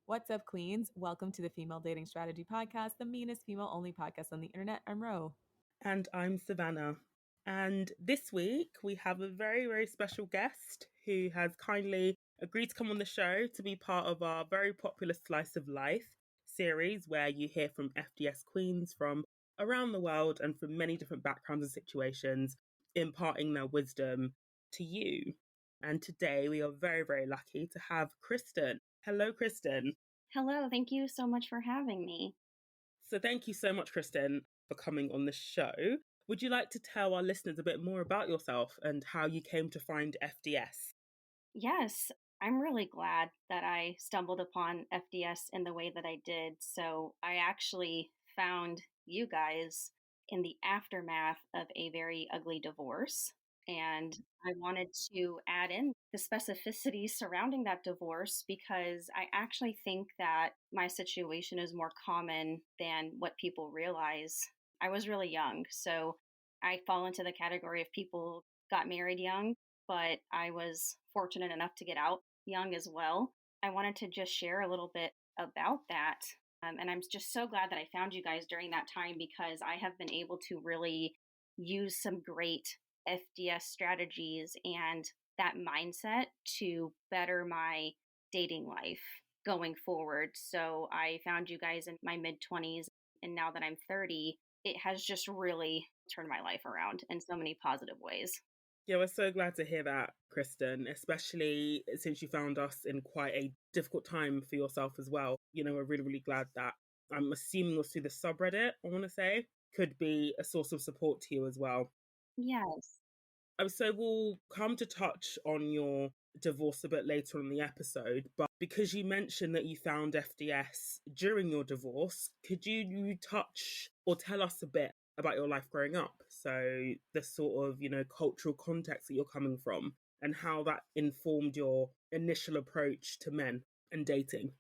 What's up, queens? Welcome to the Female Dating Strategy Podcast, the meanest female-only podcast on the internet. I'm Ro. And I'm Savannah. And this week we have a very, very special guest who has kindly agreed to come on the show to be part of our very popular Slice of Life series, where you hear from FDS queens from around the world and from many different backgrounds and situations, imparting their wisdom to you. And today we are very, very lucky to have Khristen. Hello, Khristen. Hello, thank you so much for having me. So thank you so much, Khristen, for coming on the show. Would you like to tell our listeners a bit more about yourself and how you came to find FDS? Yes, I'm really glad that I stumbled upon FDS in the way that I did. So I actually found you guys in the aftermath of a very ugly divorce. And I wanted to add in the specificity surrounding that divorce because I actually think that my situation is more common than what people realize. I was really young, so I fall into the category of people got married young, but I was fortunate enough to get out young as well. I wanted to just share a little bit about that. And I'm just so glad that I found you guys during that time because I have been able to really use some great FDS strategies and that mindset to better my dating life going forward. So I found you guys in my mid 20s, and now that I'm 30, it has just really turned my life around in so many positive ways. Yeah, we're so glad to hear that, Khristen, especially since you found us in quite a difficult time for yourself as well. We're really, really glad that I'm assuming was through the subreddit, I want to say, could be a source of support to you as well. Yes. So we'll come to touch on your divorce a bit later on in the episode, but because you mentioned that you found FDS during your divorce, could you touch or tell us a bit about your life growing up? So the sort of, cultural context that you're coming from and how that informed your initial approach to men and dating.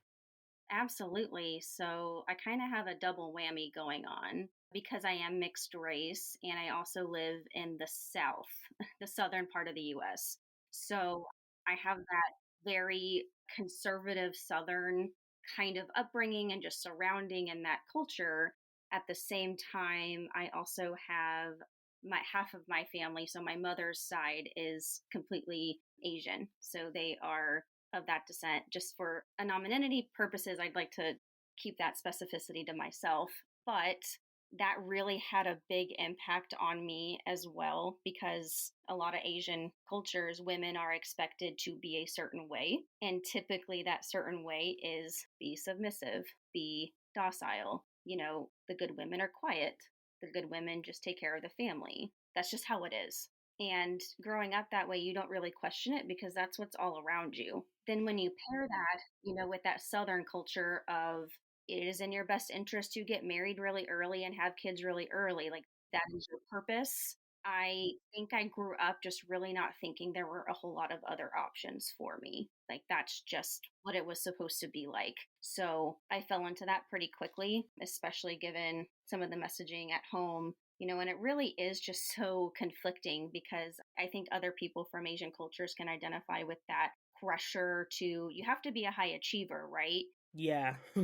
Absolutely. So I kind of have a double whammy going on because I am mixed race and I also live in the South, the southern part of the US. So I have that very conservative Southern kind of upbringing and just surrounding in that culture. At the same time, I also have my half of my family. So my mother's side is completely Asian. So they are of that descent. Just for anonymity purposes, I'd like to keep that specificity to myself. But that really had a big impact on me as well, because a lot of Asian cultures, women are expected to be a certain way. And typically that certain way is be submissive, be docile. The good women are quiet. The good women just take care of the family. That's just how it is. And growing up that way, you don't really question it because that's what's all around you. Then when you pair that, with that Southern culture of it is in your best interest to get married really early and have kids really early, like that is your purpose. I think I grew up just really not thinking there were a whole lot of other options for me. Like that's just what it was supposed to be like. So I fell into that pretty quickly, especially given some of the messaging at home. And it really is just so conflicting because I think other people from Asian cultures can identify with that pressure you have to be a high achiever, right? Yeah. You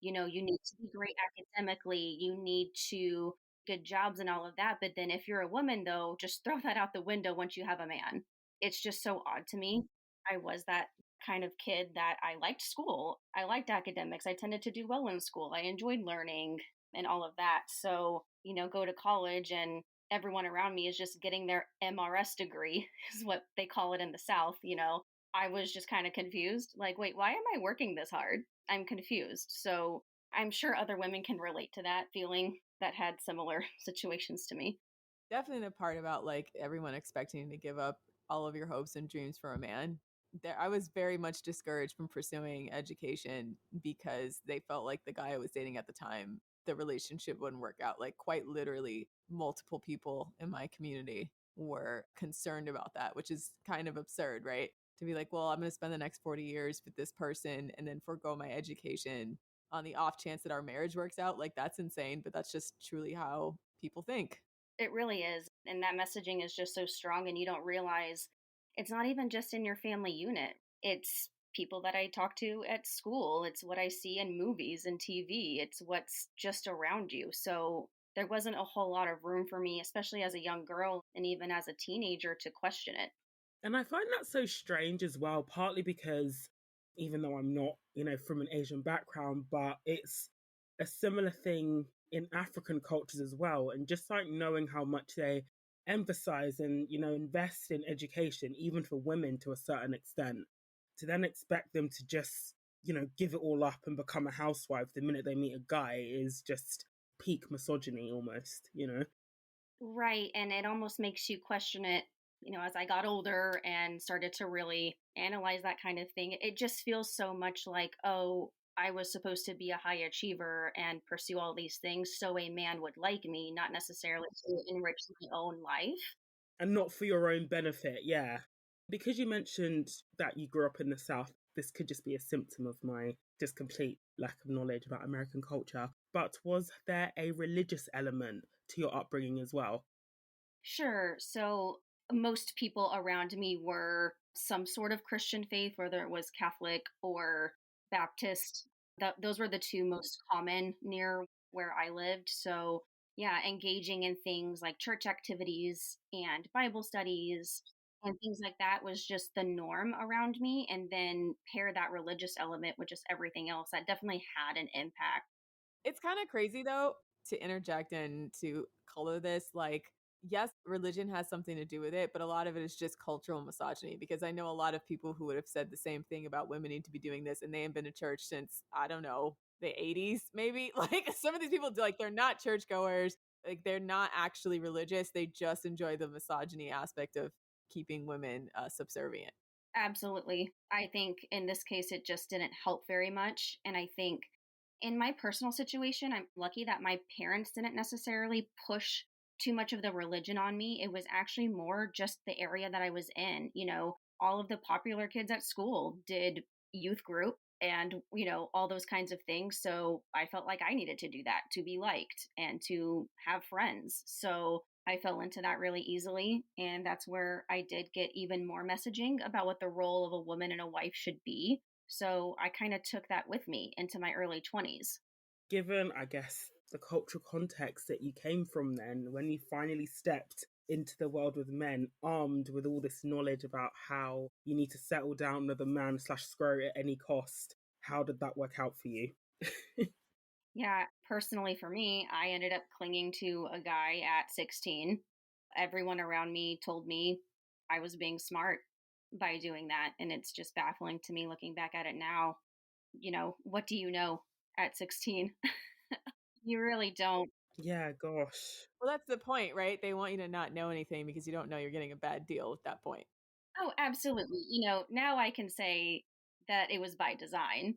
need to be great academically, you need to good jobs and all of that. But then if you're a woman, though, just throw that out the window once you have a man. It's just so odd to me. I was that kind of kid that I liked school. I liked academics. I tended to do well in school. I enjoyed learning and all of that. So, go to college and everyone around me is just getting their MRS degree, is what they call it in the South. I was just kind of confused. Like, wait, why am I working this hard? I'm confused. So I'm sure other women can relate to that feeling that had similar situations to me. Definitely the part about like everyone expecting to give up all of your hopes and dreams for a man. I was very much discouraged from pursuing education because they felt like the guy I was dating at the time, the relationship wouldn't work out. Like quite literally multiple people in my community were concerned about that, which is kind of absurd, right? To be like, well, I'm going to spend the next 40 years with this person and then forego my education on the off chance that our marriage works out. Like that's insane, but that's just truly how people think. It really is. And that messaging is just so strong, and you don't realize it's not even just in your family unit. It's people that I talk to at school. It's what I see in movies and TV. It's what's just around you. So there wasn't a whole lot of room for me, especially as a young girl and even as a teenager, to question it. And I find that so strange as well, partly because even though I'm not, from an Asian background, but it's a similar thing in African cultures as well. And just like knowing how much they emphasize and, invest in education, even for women to a certain extent, to then expect them to just, give it all up and become a housewife the minute they meet a guy is just peak misogyny almost. Right. And it almost makes you question it, as I got older and started to really analyze that kind of thing. It just feels so much like, oh, I was supposed to be a high achiever and pursue all these things so a man would like me, not necessarily to enrich my own life. And not for your own benefit, yeah. Because you mentioned that you grew up in the South, this could just be a symptom of my just complete lack of knowledge about American culture. But was there a religious element to your upbringing as well? Sure. So most people around me were some sort of Christian faith, whether it was Catholic or Baptist. Those were the two most common near where I lived. So, yeah, engaging in things like church activities and Bible studies and things like that was just the norm around me. And then pair that religious element with just everything else, that definitely had an impact. It's kind of crazy though to interject and to color this like yes, religion has something to do with it, but a lot of it is just cultural misogyny because I know a lot of people who would have said the same thing about women need to be doing this and they haven't been to church since I don't know, the 80s maybe. Like some of these people like they're not churchgoers, like they're not actually religious, they just enjoy the misogyny aspect of keeping women subservient. Absolutely. I think in this case, it just didn't help very much. And I think in my personal situation, I'm lucky that my parents didn't necessarily push too much of the religion on me. It was actually more just the area that I was in. All of the popular kids at school did youth group and, all those kinds of things. So I felt like I needed to do that to be liked and to have friends. So I fell into that really easily. And that's where I did get even more messaging about what the role of a woman and a wife should be. So I kind of took that with me into my early 20s. Given, I guess, the cultural context that you came from then, when you finally stepped into the world with men, armed with all this knowledge about how you need to settle down with a man / scroll at any cost, how did that work out for you? Yeah, personally for me, I ended up clinging to a guy at 16. Everyone around me told me I was being smart by doing that. And it's just baffling to me looking back at it now. What do you know at 16? You really don't. Yeah, gosh. Well, that's the point, right? They want you to not know anything because you don't know you're getting a bad deal at that point. Oh, absolutely. Now I can say that it was by design,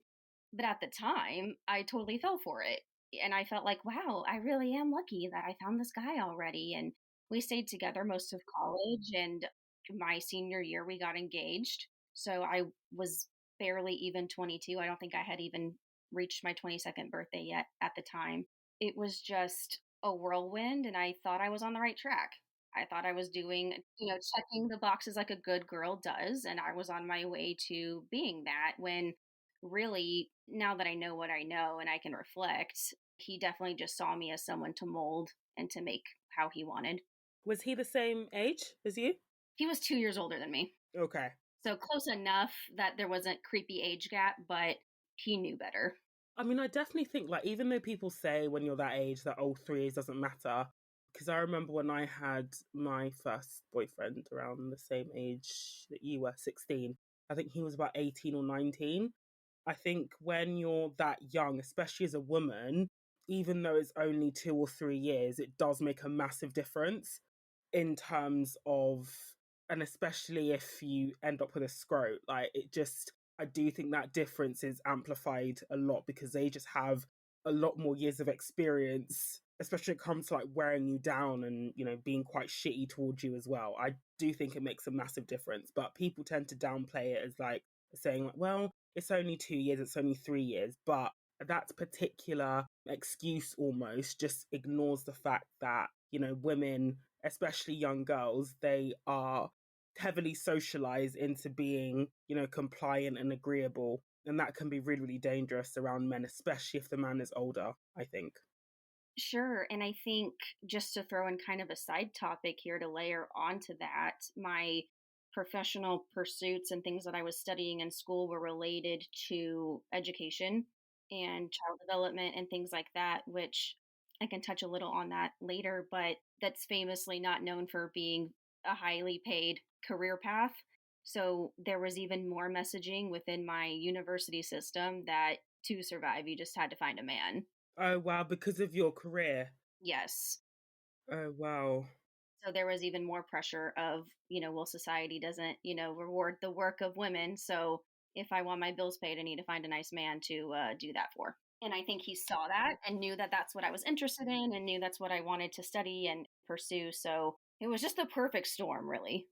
but at the time, I totally fell for it. And I felt like, wow, I really am lucky that I found this guy already. And we stayed together most of college. And my senior year, we got engaged. So I was barely even 22. I don't think I had even reached my 22nd birthday yet at the time. It was just a whirlwind, and I thought I was on the right track. I thought I was doing, checking the boxes like a good girl does. And I was on my way to being that when really, now that I know what I know and I can reflect, he definitely just saw me as someone to mold and to make how he wanted. Was he the same age as you? He was 2 years older than me. Okay. So close enough that there wasn't creepy age gap, but he knew better. I mean, I definitely think, like, even though people say when you're that age that, oh, 3 years doesn't matter, because I remember when I had my first boyfriend around the same age that you were, 16, I think he was about 18 or 19. I think when you're that young, especially as a woman, even though it's only 2 or 3 years, it does make a massive difference in terms of, and especially if you end up with a scrote, like it just, I do think that difference is amplified a lot because they just have a lot more years of experience, especially when it comes to like wearing you down and, being quite shitty towards you as well. I do think it makes a massive difference, but people tend to downplay it as like saying, like, well, it's only 2 years, it's only 3 years. But that particular excuse almost just ignores the fact that, women, especially young girls, they are heavily socialize into being, compliant and agreeable. And that can be really, really dangerous around men, especially if the man is older, I think. Sure. And I think just to throw in kind of a side topic here to layer onto that, my professional pursuits and things that I was studying in school were related to education and child development and things like that, which I can touch a little on that later, but that's famously not known for being a highly paid career path. So there was even more messaging within my university system that to survive, you just had to find a man. Oh, wow, because of your career. Yes. Oh, wow. So there was even more pressure of, well, society doesn't, reward the work of women. So if I want my bills paid, I need to find a nice man to do that for. And I think he saw that and knew that that's what I was interested in and knew that's what I wanted to study and pursue. So it was just the perfect storm, really.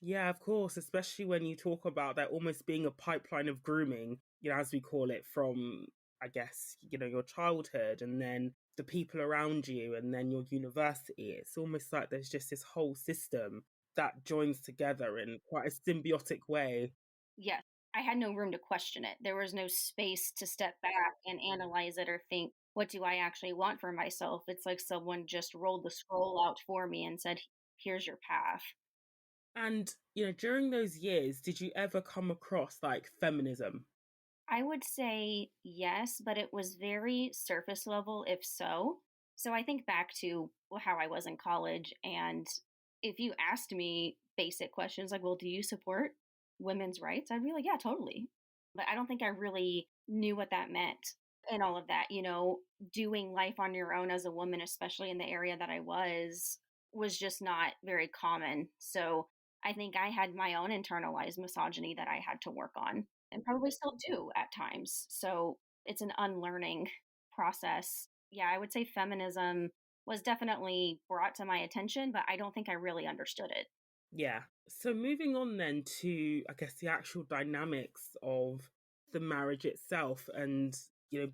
Yeah, of course, especially when you talk about that almost being a pipeline of grooming, as we call it, from, I guess, your childhood and then the people around you and then your university. It's almost like there's just this whole system that joins together in quite a symbiotic way. Yes. I had no room to question it. There was no space to step back and analyze it or think, what do I actually want for myself? It's like someone just rolled the scroll out for me and said, here's your path. And, during those years, did you ever come across like feminism? I would say yes, but it was very surface level, if so. So I think back to how I was in college, and if you asked me basic questions like, well, do you support women's rights? I'd be like, yeah, totally. But I don't think I really knew what that meant and all of that. Doing life on your own as a woman, especially in the area that I was just not very common. So I think I had my own internalized misogyny that I had to work on and probably still do at times. So it's an unlearning process. Yeah, I would say feminism was definitely brought to my attention, but I don't think I really understood it. Yeah. So moving on then to, I guess, the actual dynamics of the marriage itself and,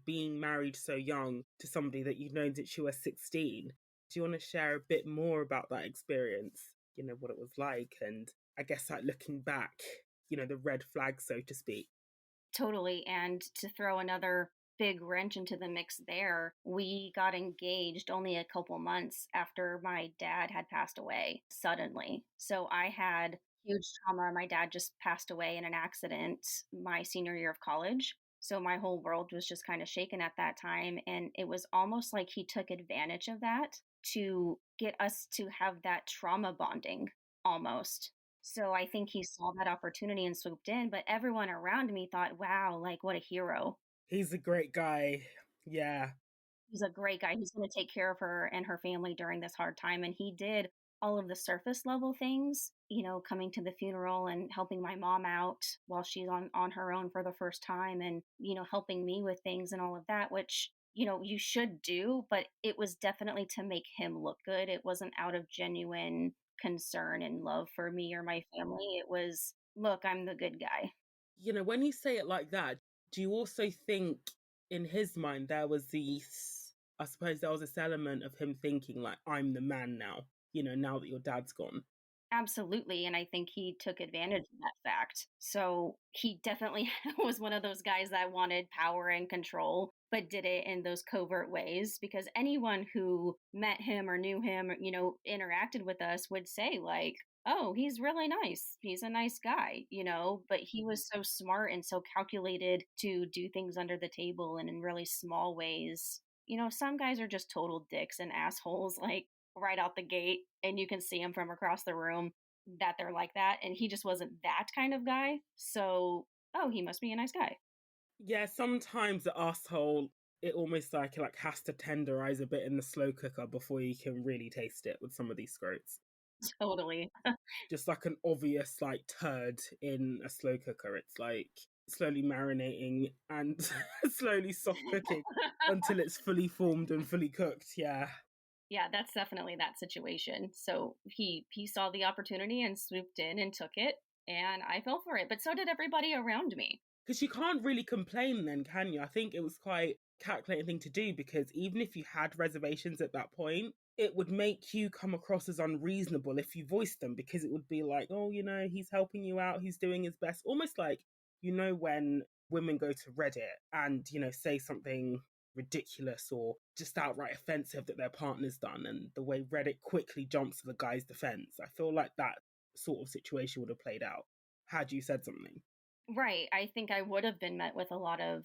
being married so young to somebody that you've known since you were 16. Do you want to share a bit more about that experience? What it was like and I guess like looking back, the red flag, so to speak. Totally. And to throw another big wrench into the mix there, we got engaged only a couple months after my dad had passed away suddenly. So I had huge trauma. My dad just passed away in an accident my senior year of college. So my whole world was just kind of shaken at that time. And it was almost like he took advantage of that to get us to have that trauma bonding almost. So I think he saw that opportunity and swooped in, but everyone around me thought, wow, like what a hero. He's a great guy. Yeah. He's a great guy. He's going to take care of her and her family during this hard time. And he did all of the surface level things, coming to the funeral and helping my mom out while she's on her own for the first time and, helping me with things and all of that, which, you should do, but it was definitely to make him look good. It wasn't out of genuine concern and love for me or my family. It was, look, I'm the good guy. When you say it like that, do you also think in his mind there was I suppose there was this element of him thinking like, I'm the man now, now that your dad's gone? Absolutely. And I think he took advantage of that fact. So he definitely was one of those guys that wanted power and control, but did it in those covert ways because anyone who met him or knew him, or, interacted with us would say, like, oh, he's really nice. He's a nice guy, but he was so smart and so calculated to do things under the table and in really small ways. Some guys are just total dicks and assholes, like right out the gate, and you can see them from across the room that they're like that. And he just wasn't that kind of guy. So, oh, he must be a nice guy. Yeah, sometimes the asshole, it almost like has to tenderize a bit in the slow cooker before you can really taste it with some of these scroats. Totally. Just like an obvious like turd in a slow cooker. It's like slowly marinating and slowly soft cooking until it's fully formed and fully cooked. Yeah. Yeah, that's definitely that situation. So he saw the opportunity and swooped in and took it, and I fell for it. But so did everybody around me. Because you can't really complain then, can you? I think it was quite a calculating thing to do because even if you had reservations at that point, it would make you come across as unreasonable if you voiced them, because it would be like, oh, he's helping you out, he's doing his best. Almost like, when women go to Reddit and, say something ridiculous or just outright offensive that their partner's done, and the way Reddit quickly jumps to the guy's defense. I feel like that sort of situation would have played out had you said something. Right. I think I would have been met with a lot of,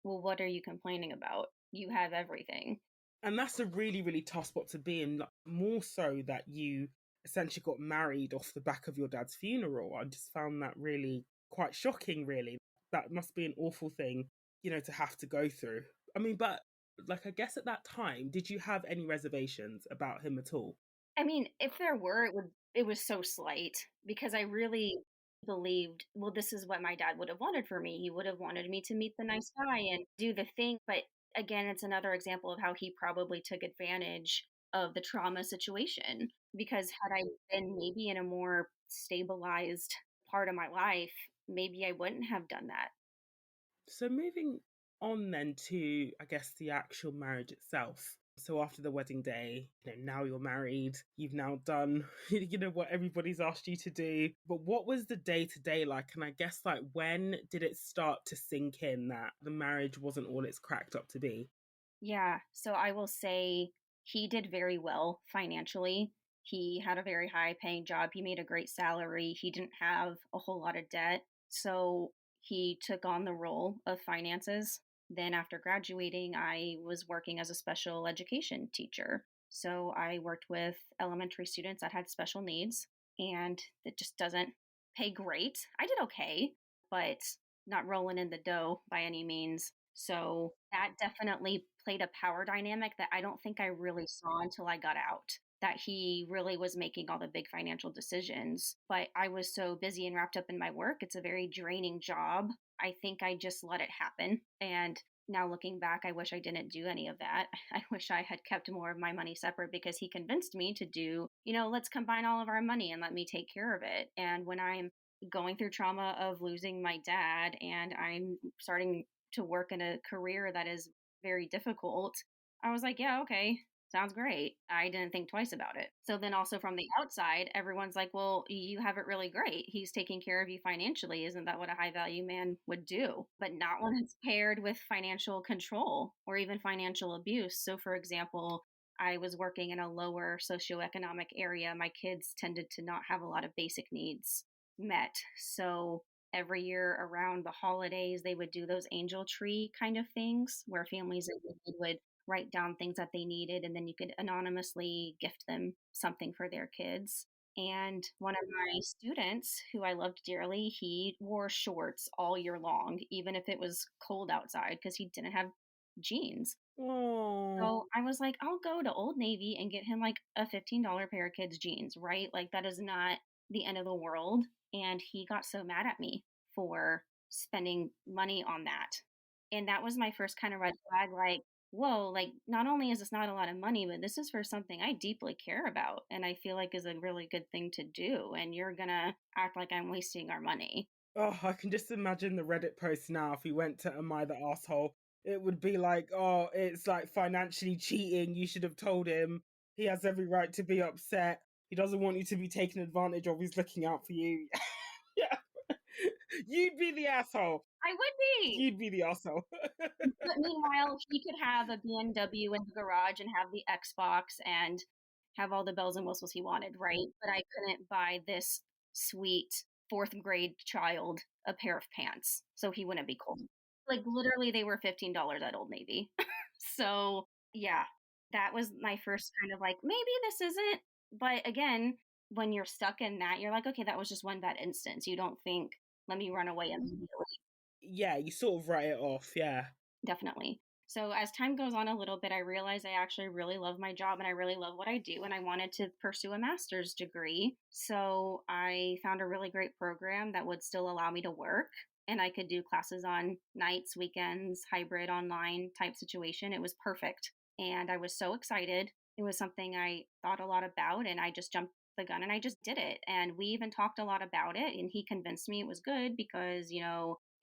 well, what are you complaining about? You have everything. And that's a really, really tough spot to be in, more so that you essentially got married off the back of your dad's funeral. I just found that really quite shocking, really. That must be an awful thing, to have to go through. I mean, but I guess at that time, did you have any reservations about him at all? I mean, if there were, it was so slight because I really believed, well, this is what my dad would have wanted for me. He would have wanted me to meet the nice guy and do the thing. But again, it's another example of how he probably took advantage of the trauma situation, because had I been maybe in a more stabilized part of my life, maybe I wouldn't have done that. So moving on then to, I guess, the actual marriage itself. So after the wedding day, now you're married, you've now done, what everybody's asked you to do. But what was the day to day like? And I guess, when did it start to sink in that the marriage wasn't all it's cracked up to be? Yeah. So I will say he did very well financially. He had a very high paying job. He made a great salary. He didn't have a whole lot of debt. So he took on the role of finances. Then, after graduating, I was working as a special education teacher. So I worked with elementary students that had special needs, and it just doesn't pay great. I did okay, but not rolling in the dough by any means. So that definitely played a power dynamic that I don't think I really saw until I got out. That he really was making all the big financial decisions. But I was so busy and wrapped up in my work. It's a very draining job. I think I just let it happen. And now looking back, I wish I didn't do any of that. I wish I had kept more of my money separate, because he convinced me to do, let's combine all of our money and let me take care of it. And when I'm going through trauma of losing my dad and I'm starting to work in a career that is very difficult, I was like, yeah, okay, sounds great. I didn't think twice about it. So then also from the outside, everyone's like, well, you have it really great. He's taking care of you financially. Isn't that what a high value man would do? But not when it's paired with financial control or even financial abuse. So, for example, I was working in a lower socioeconomic area. My kids tended to not have a lot of basic needs met. So every year around the holidays, they would do those angel tree kind of things where families would write down things that they needed, and then you could anonymously gift them something for their kids. And one of my students, who I loved dearly, he wore shorts all year long, even if it was cold outside, because he didn't have jeans. Oh, So I was like, I'll go to Old Navy and get him like a $15 pair of kids' jeans, right? Like, that is not the end of the world. And he got so mad at me for spending money on that. And that was my first kind of red flag, like, whoa, like, not only is this not a lot of money, but this is for something I deeply care about and I feel like is a really good thing to do. And you're going to act like I'm wasting our money. oh, I can just imagine the Reddit post now. If he went to Am I the Asshole, it would be like, oh, it's like financially cheating. You should have told him. He has every right to be upset. He doesn't want you to be taken advantage of. He's looking out for you. Yeah. You'd be the asshole. I would be. You'd be the asshole. But meanwhile, he could have a BMW in the garage and have the Xbox and have all the bells and whistles he wanted, right? But I couldn't buy this sweet fourth grade child a pair of pants so he wouldn't be cold. Like, literally, they were $15 at Old Navy. So, yeah, that was my first kind of like, maybe this isn't. But again, when you're stuck in that, you're like, okay, that was just one bad instance. You don't think, let me run away immediately. Yeah, you sort of write it off. Yeah. Definitely. So as time goes on a little bit, I realized I actually really love my job and I really love what I do. And I wanted to pursue a master's degree. So I found a really great program that would still allow me to work. And I could do classes on nights, weekends, hybrid, online type situation. It was perfect. And I was so excited. It was something I thought a lot about, and I just jumped the gun and I just did it. And we even talked a lot about it. And he convinced me it was good because,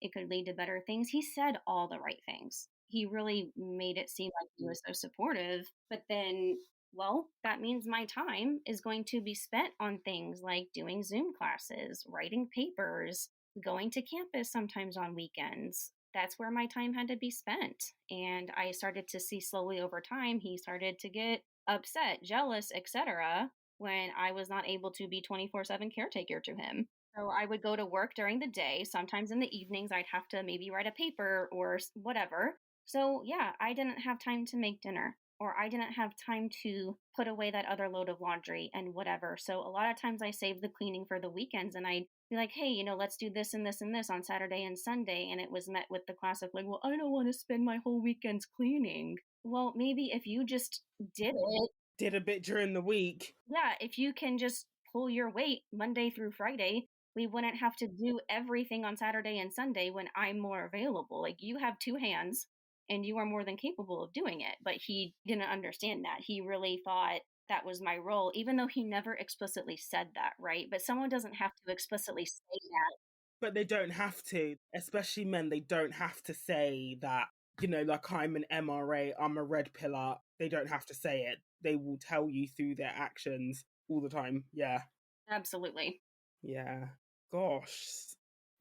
it could lead to better things. He said all the right things. He really made it seem like he was so supportive. But then Well, that means my time is going to be spent on things like doing Zoom classes, writing papers, going to campus sometimes on weekends. That's where my time had to be spent. And I started to see slowly over time, he started to get upset, jealous, etc., when I was not able to be 24/7 caretaker to him. So I would go to work during the day. Sometimes in the evenings, I'd have to maybe write a paper or whatever. So, yeah, I didn't have time to make dinner, or I didn't have time to put away that other load of laundry and whatever. So, a lot of times I save the cleaning for the weekends, and I'd be like, hey, let's do this and this and this on Saturday and Sunday. And it was met with the classic, like, well, I don't want to spend my whole weekends cleaning. Well, maybe if you just did it, Did a bit during the week. yeah, if you can just pull your weight Monday through Friday, we wouldn't have to do everything on Saturday and Sunday when I'm more available. Like, you have two hands and you are more than capable of doing it. But he didn't understand that. He really thought that was my role, even though he never explicitly said that, right? But someone doesn't have to explicitly say that. But they don't have to, especially men, they don't have to say that, like I'm an MRA, I'm a red pillar. They don't have to say it. They will tell you through their actions all the time. Yeah. Absolutely. Yeah. Gosh.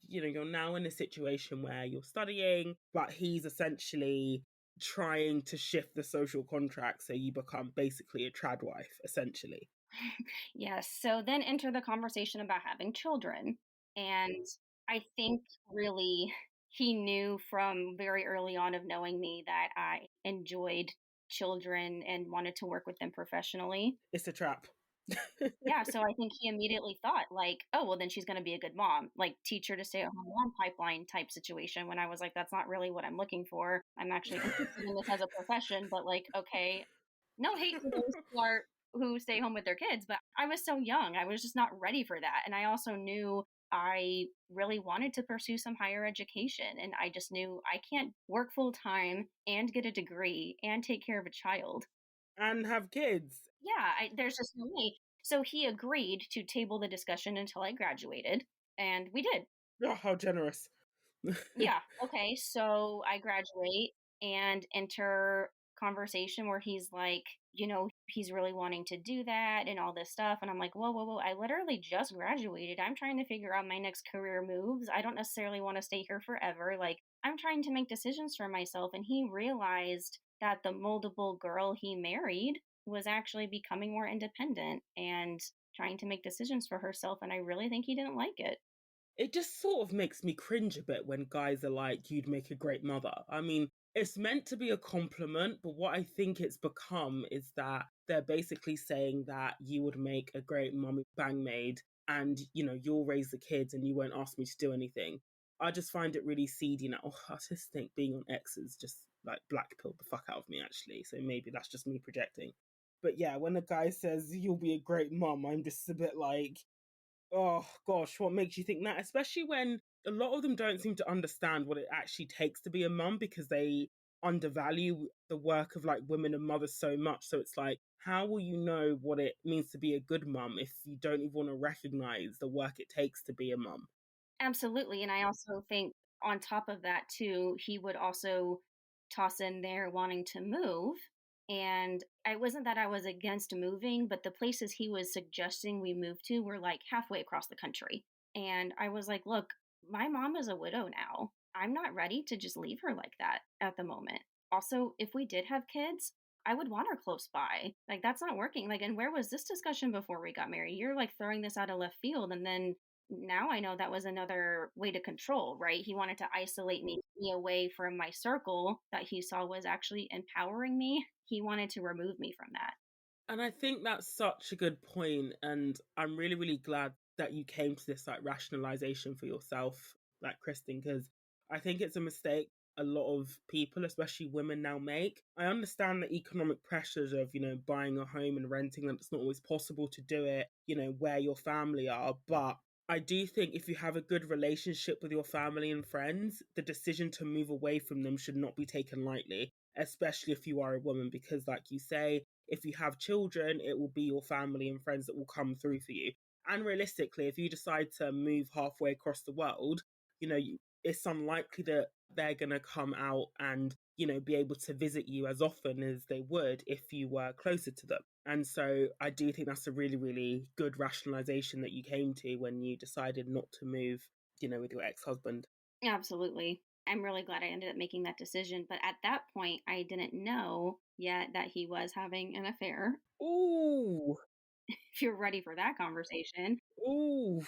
You're now in a situation where you're studying, but he's essentially trying to shift the social contract so you become basically a trad wife, essentially. Yes. So then enter the conversation about having children. And I think really he knew from very early on of knowing me that I enjoyed children and wanted to work with them professionally. It's a trap. Yeah, so I think he immediately thought like, oh, well then she's going to be a good mom, like teach her to stay at home mom pipeline type situation, when I was like, that's not really what I'm looking for. I'm actually interested in this as a profession, but like, okay, no hate to those who stay home with their kids, but I was so young. I was just not ready for that. And I also knew I really wanted to pursue some higher education, and I just knew I can't work full time and get a degree and take care of a child And have kids. yeah, there's just no way. So he agreed to table the discussion until I graduated, and we did. Oh, how generous. Yeah, okay, so I graduate and enter conversation where he's like, he's really wanting to do that and all this stuff. And I'm like, whoa, whoa, whoa, I literally just graduated. I'm trying to figure out my next career moves. I don't necessarily want to stay here forever. Like, I'm trying to make decisions for myself. And he realized that the moldable girl he married was actually becoming more independent and trying to make decisions for herself. And I really think he didn't like it. It just sort of makes me cringe a bit when guys are like, you'd make a great mother. I mean, it's meant to be a compliment, but what I think it's become is that they're basically saying that you would make a great mummy bang maid and, you'll raise the kids and you won't ask me to do anything. I just find it really seedy now. I just think being on X is just like blackpilled the fuck out of me, actually. So maybe that's just me projecting. But yeah, when a guy says you'll be a great mum, I'm just a bit like, oh gosh, what makes you think that? Especially when a lot of them don't seem to understand what it actually takes to be a mum because they undervalue the work of like women and mothers so much. So it's like, how will you know what it means to be a good mum if you don't even want to recognize the work it takes to be a mum? Absolutely. And I also think on top of that, too, he would also toss in there wanting to move. And it wasn't that I was against moving, but the places he was suggesting we move to were like halfway across the country. And I was like, look, my mom is a widow now. I'm not ready to just leave her like that at the moment. Also, if we did have kids, I would want her close by. Like, that's not working. Like, and where was this discussion before we got married? You're like throwing this out of left field. And then now I know that was another way to control, right? He wanted to isolate me away from my circle that he saw was actually empowering me. He wanted to remove me from that. And I think that's such a good point. And I'm really, really glad that you came to this like rationalization for yourself, like Khristen, because I think it's a mistake a lot of people, especially women, now make. I understand the economic pressures of, buying a home and renting them. It's not always possible to do it, where your family are. But I do think if you have a good relationship with your family and friends, the decision to move away from them should not be taken lightly, especially if you are a woman, because like you say, if you have children, it will be your family and friends that will come through for you. And realistically, if you decide to move halfway across the world, it's unlikely that they're going to come out and be able to visit you as often as they would if you were closer to them. And so I do think that's a really, really good rationalization that you came to when you decided not to move, with your ex-husband. Absolutely. I'm really glad I ended up making that decision. But at that point, I didn't know yet that he was having an affair. Ooh. If you're ready for that conversation, Ooh.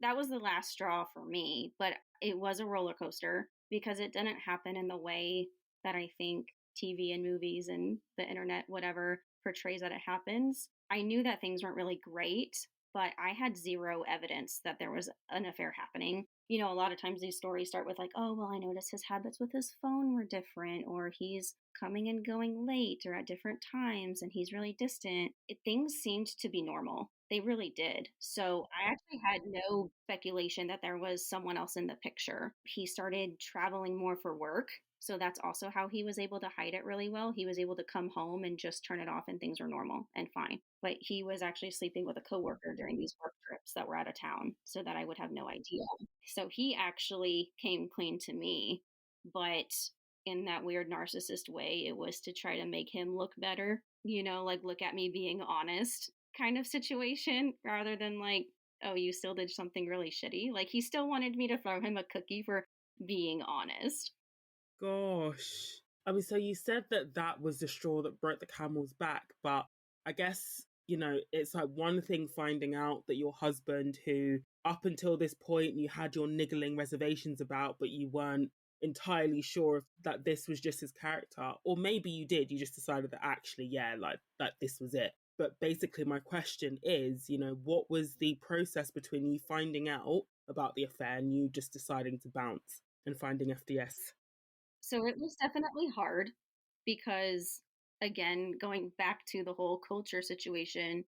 that was the last straw for me. But it was a roller coaster because it didn't happen in the way that I think TV and movies and the internet, whatever, portrays that it happens. I knew that things weren't really great, but I had zero evidence that there was an affair happening. A lot of times these stories start with, like, oh, well, I noticed his habits with his phone were different, or he's coming and going late or at different times and he's really distant. Things seemed to be normal. They really did. So I actually had no speculation that there was someone else in the picture. He started traveling more for work. So that's also how he was able to hide it really well. He was able to come home and just turn it off and things were normal and fine. But he was actually sleeping with a coworker during these work trips that were out of town so that I would have no idea. So he actually came clean to me, but in that weird narcissist way, it was to try to make him look better, like look at me being honest kind of situation rather than like, oh, you still did something really shitty. Like he still wanted me to throw him a cookie for being honest. Gosh. I mean, so you said that was the straw that broke the camel's back, but I guess, it's like one thing finding out that your husband, who up until this point you had your niggling reservations about, but you weren't entirely sure if that this was just his character, or maybe you did, you just decided that actually, yeah, like this was it. But basically my question is, what was the process between you finding out about the affair and you just deciding to bounce and finding FDS? So it was definitely hard because, again, going back to the whole culture situation,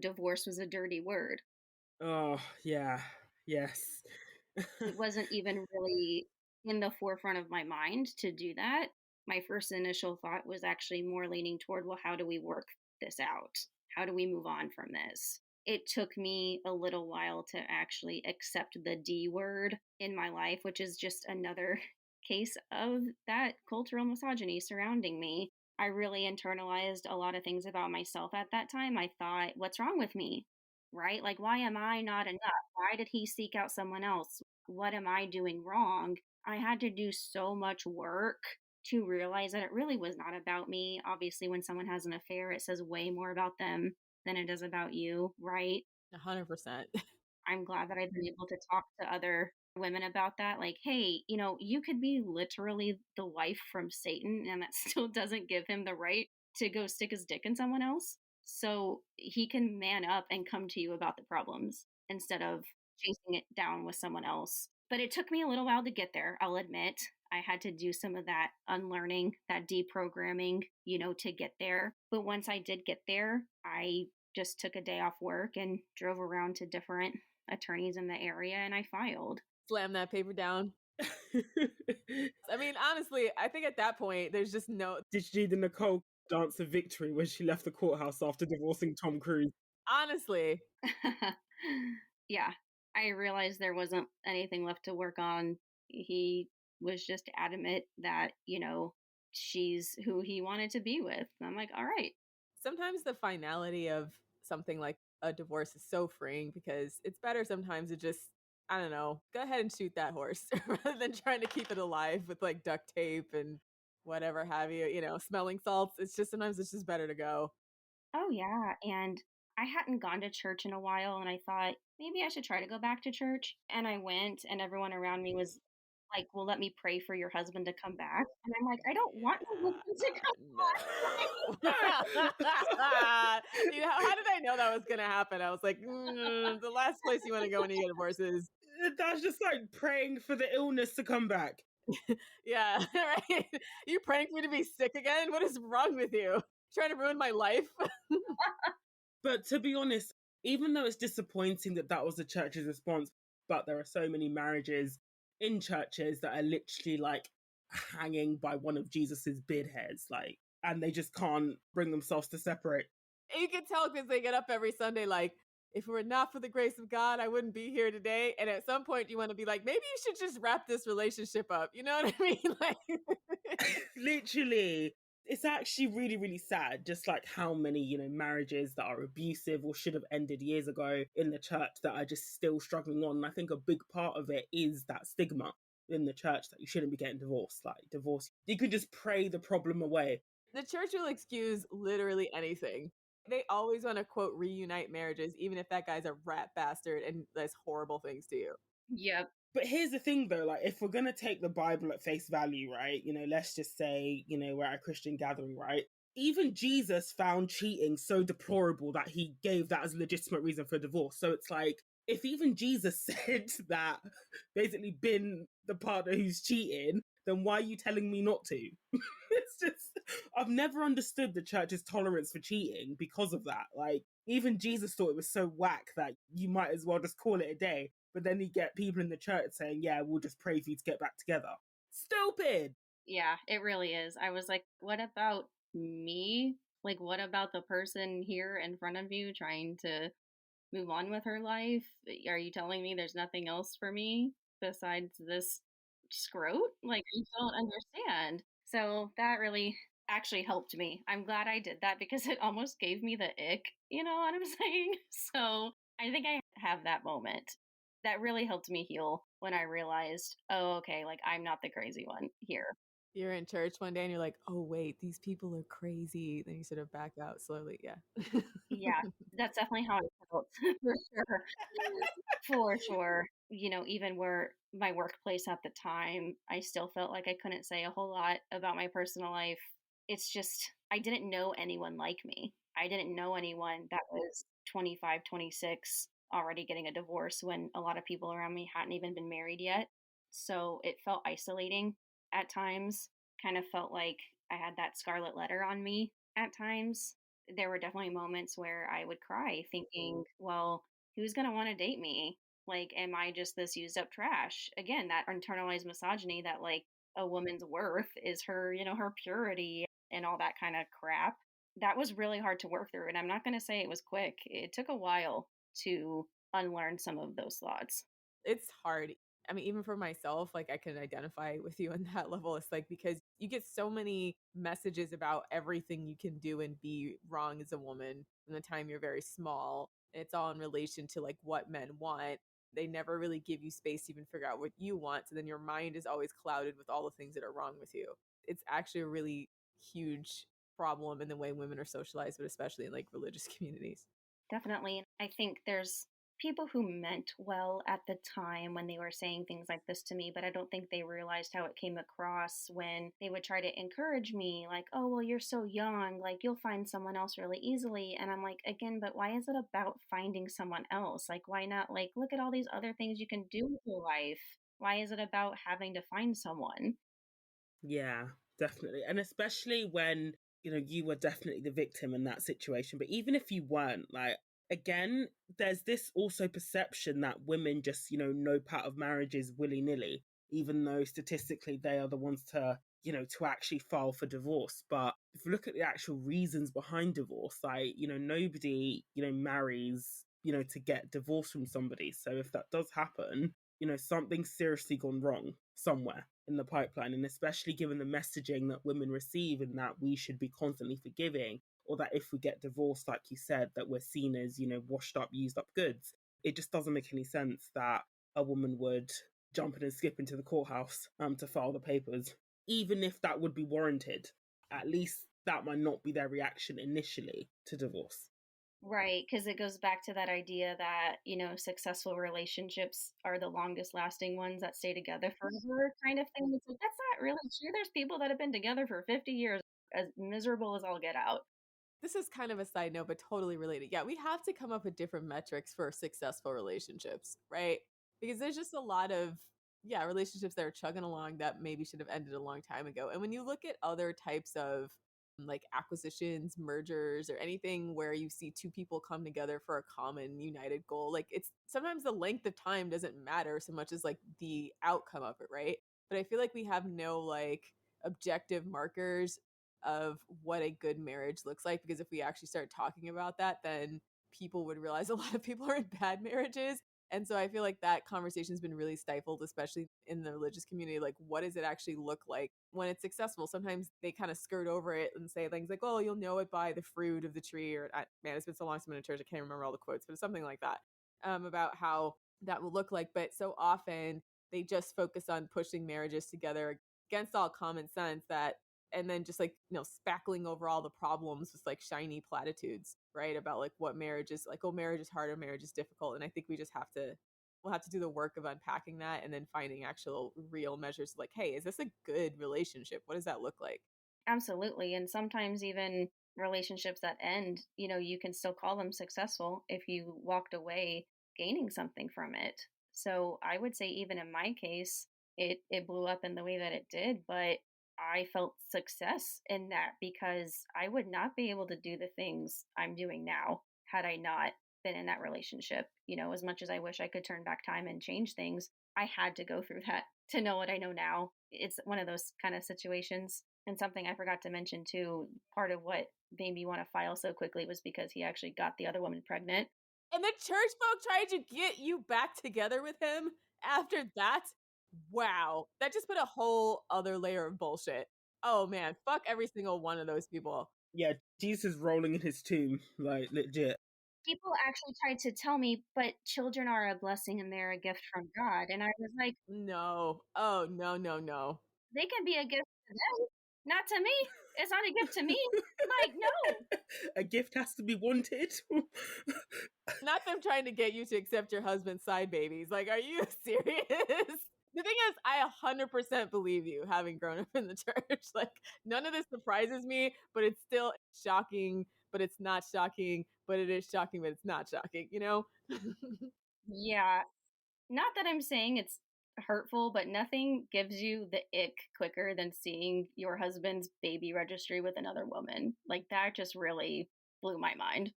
divorce was a dirty word. Oh, yeah. Yes. It wasn't even really in the forefront of my mind to do that. My first initial thought was actually more leaning toward, well, how do we work this out? How do we move on from this? It took me a little while to actually accept the D word in my life, which is just another case of that cultural misogyny surrounding me. I really internalized a lot of things about myself at that time. I thought, what's wrong with me? Right? Like, why am I not enough? Why did he seek out someone else? What am I doing wrong? I had to do so much work to realize that it really was not about me. Obviously, when someone has an affair, it says way more about them than it does about you, right? 100%. I'm glad that I've been able to talk to other women about that. Like, hey, you could be literally the wife from Satan, and that still doesn't give him the right to go stick his dick in someone else. So he can man up and come to you about the problems instead of chasing it down with someone else. But it took me a little while to get there, I'll admit. I had to do some of that unlearning, that deprogramming, to get there. But once I did get there, I just took a day off work and drove around to different attorneys in the area and I filed. Slam that paper down. I mean, honestly, I think at that point, there's just no. Did you do the Nicole dance of victory when she left the courthouse after divorcing Tom Cruise? Honestly. Yeah, I realized there wasn't anything left to work on. He was just adamant that, she's who he wanted to be with. I'm like, all right. Sometimes the finality of something like a divorce is so freeing because it's better sometimes to just, I don't know, go ahead and shoot that horse rather than trying to keep it alive with like duct tape and whatever have you, smelling salts. Sometimes it's just better to go. Oh, yeah. And I hadn't gone to church in a while, and I thought maybe I should try to go back to church. And I went, and everyone around me was like, well, let me pray for your husband to come back. And I'm like, I don't want my husband to come No. How did I know that was going to happen? I was like, the last place you want to go when you get divorced is. That's just like praying for the illness to come back. Yeah, right. You praying for me to be sick again? What is wrong with you? Trying to ruin my life? But to be honest, even though it's disappointing that was the church's response, but there are so many marriages in churches that are literally like hanging by one of Jesus's beard hairs, like, and they just can't bring themselves to separate. You can tell because they get up every Sunday like, if it were not for the grace of God, I wouldn't be here today. And at some point, you want to be like, maybe you should just wrap this relationship up. You know what I mean? Like, Literally, it's actually really, really sad, just like how many, marriages that are abusive or should have ended years ago in the church that are just still struggling on. And I think a big part of it is that stigma in the church that you shouldn't be getting divorced. Like, divorce, you can just pray the problem away. the church will excuse literally anything. They always want to quote reunite marriages, even if that guy's a rat bastard and does horrible things to you. Yep. But here's the thing though, like if we're going to take the Bible at face value, right, let's just say, we're at a Christian gathering, right? Even Jesus found cheating so deplorable that he gave that as a legitimate reason for divorce. So it's like, if even Jesus said that basically bin the partner who's cheating, then why are you telling me not to? It's just, I've never understood the church's tolerance for cheating because of that. Like, even Jesus thought it was so whack that you might as well just call it a day. But then you get people in the church saying, yeah, we'll just pray for you to get back together. Stupid. Yeah, it really is. I was like, what about me? Like, what about the person here in front of you trying to move on with her life? Are you telling me there's nothing else for me besides this scrote? Like, I don't understand. So that really actually helped me. I'm glad I did that because it almost gave me the ick, you know what I'm saying? So I think I have that moment. That really helped me heal when I realized, oh, okay, like I'm not the crazy one here. You're in church one day and you're like, oh, wait, these people are crazy. Then you sort of back out slowly. Yeah. Yeah, that's definitely how I felt for sure. For sure. Even where my workplace at the time, I still felt like I couldn't say a whole lot about my personal life. It's just, I didn't know anyone like me. I didn't know anyone that was 25, 26, already getting a divorce when a lot of people around me hadn't even been married yet. So it felt isolating at times, kind of felt like I had that scarlet letter on me at times. There were definitely moments where I would cry thinking, well, who's going to want to date me? Like, am I just this used up trash? Again, that internalized misogyny that like a woman's worth is her, her purity and all that kind of crap. That was really hard to work through. And I'm not going to say it was quick. It took a while to unlearn some of those thoughts. It's hard. I mean, even for myself, like I can identify with you on that level. It's like because you get so many messages about everything you can do and be wrong as a woman from the time you're very small. And it's all in relation to like what men want. They never really give you space to even figure out what you want. So then your mind is always clouded with all the things that are wrong with you. It's actually a really huge problem in the way women are socialized, but especially in like religious communities. Definitely. I think there's people who meant well at the time when they were saying things like this to me, but I don't think they realized how it came across when they would try to encourage me, like, oh, well, you're so young, like, you'll find someone else really easily. And I'm like, again, but why is it about finding someone else? Like, why not, like, look at all these other things you can do with your life? Why is it about having to find someone? Yeah, definitely. And especially when, you were definitely the victim in that situation. But even if you weren't, like, again, there's this also perception that women just, nope out of marriages willy nilly, even though statistically they are the ones to actually file for divorce. But if you look at the actual reasons behind divorce, like, nobody, marries, to get divorced from somebody. So if that does happen, something's seriously gone wrong somewhere in the pipeline. And especially given the messaging that women receive and that we should be constantly forgiving, or that if we get divorced, like you said, that we're seen as, washed up, used up goods. It just doesn't make any sense that a woman would jump in and skip into the courthouse to file the papers, even if that would be warranted. At least that might not be their reaction initially to divorce. Right, because it goes back to that idea that, successful relationships are the longest lasting ones that stay together forever kind of thing. It's like, that's not really true. There's people that have been together for 50 years, as miserable as all get out. This is kind of a side note, but totally related. Yeah, we have to come up with different metrics for successful relationships, right? Because there's just a lot of, yeah, relationships that are chugging along that maybe should have ended a long time ago. And when you look at other types of like acquisitions, mergers, or anything where you see two people come together for a common united goal, like it's sometimes the length of time doesn't matter so much as like the outcome of it, right? But I feel like we have no like objective markers of what a good marriage looks like, because if we actually start talking about that, then people would realize a lot of people are in bad marriages. And so I feel like that conversation's been really stifled, especially in the religious community. Like, what does it actually look like when it's successful? Sometimes they kind of skirt over it and say things like, oh, you'll know it by the fruit of the tree. Or, man, it's been so long since I've been in church, I can't remember all the quotes, but it's something like that, about how that will look like. But so often they just focus on pushing marriages together against all common sense, that and then just like, spackling over all the problems with like shiny platitudes, right? About like what marriage is like, oh, marriage is hard or marriage is difficult. And I think we'll have to do the work of unpacking that and then finding actual real measures like, hey, is this a good relationship? What does that look like? Absolutely. And sometimes even relationships that end, you can still call them successful if you walked away gaining something from it. So I would say even in my case, it blew up in the way that it did, but I felt success in that because I would not be able to do the things I'm doing now had I not been in that relationship. As much as I wish I could turn back time and change things, I had to go through that to know what I know now. It's one of those kind of situations. And something I forgot to mention too, part of what made me want to file so quickly was because he actually got the other woman pregnant. And the church folk tried to get you back together with him after that? Wow. That just put a whole other layer of bullshit. Oh man, fuck every single one of those people. Yeah, Jesus rolling in his tomb, like legit. People actually tried to tell me, but children are a blessing and they're a gift from God. And I was like, No. Oh, no, no, no. they can be a gift to them, not to me. It's not a gift to me. Like, no. A gift has to be wanted. Not them trying to get you to accept your husband's side babies. Like, are you serious? The thing is, I 100% believe you, having grown up in the church. Like, none of this surprises me, but it's still shocking, but it's not shocking, but it is shocking, but it's not shocking, Yeah. Not that I'm saying it's hurtful, but nothing gives you the ick quicker than seeing your husband's baby registry with another woman. Like, that just really blew my mind.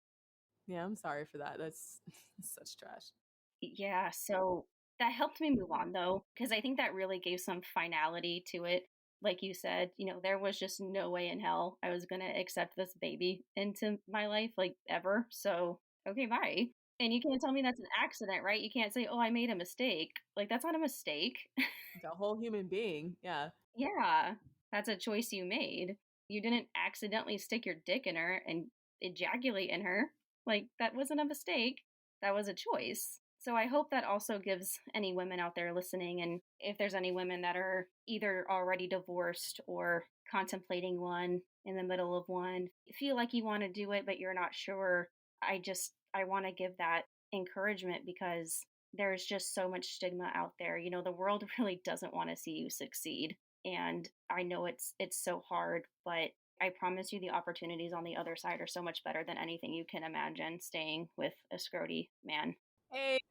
Yeah, I'm sorry for that. That's such trash. Yeah, so that helped me move on though, because I think that really gave some finality to it. Like you said, there was just no way in hell I was going to accept this baby into my life, like ever. So, okay, bye. And you can't tell me that's an accident, right? You can't say, oh, I made a mistake. Like, that's not a mistake. It's a whole human being. Yeah. Yeah, that's a choice you made. You didn't accidentally stick your dick in her and ejaculate in her. Like, that wasn't a mistake. That was a choice. So I hope that also gives any women out there listening, and if there's any women that are either already divorced or contemplating one, in the middle of one, feel like you want to do it, but you're not sure. I want to give that encouragement because there's just so much stigma out there. The world really doesn't want to see you succeed. And I know it's so hard, but I promise you the opportunities on the other side are so much better than anything you can imagine staying with a scroty man.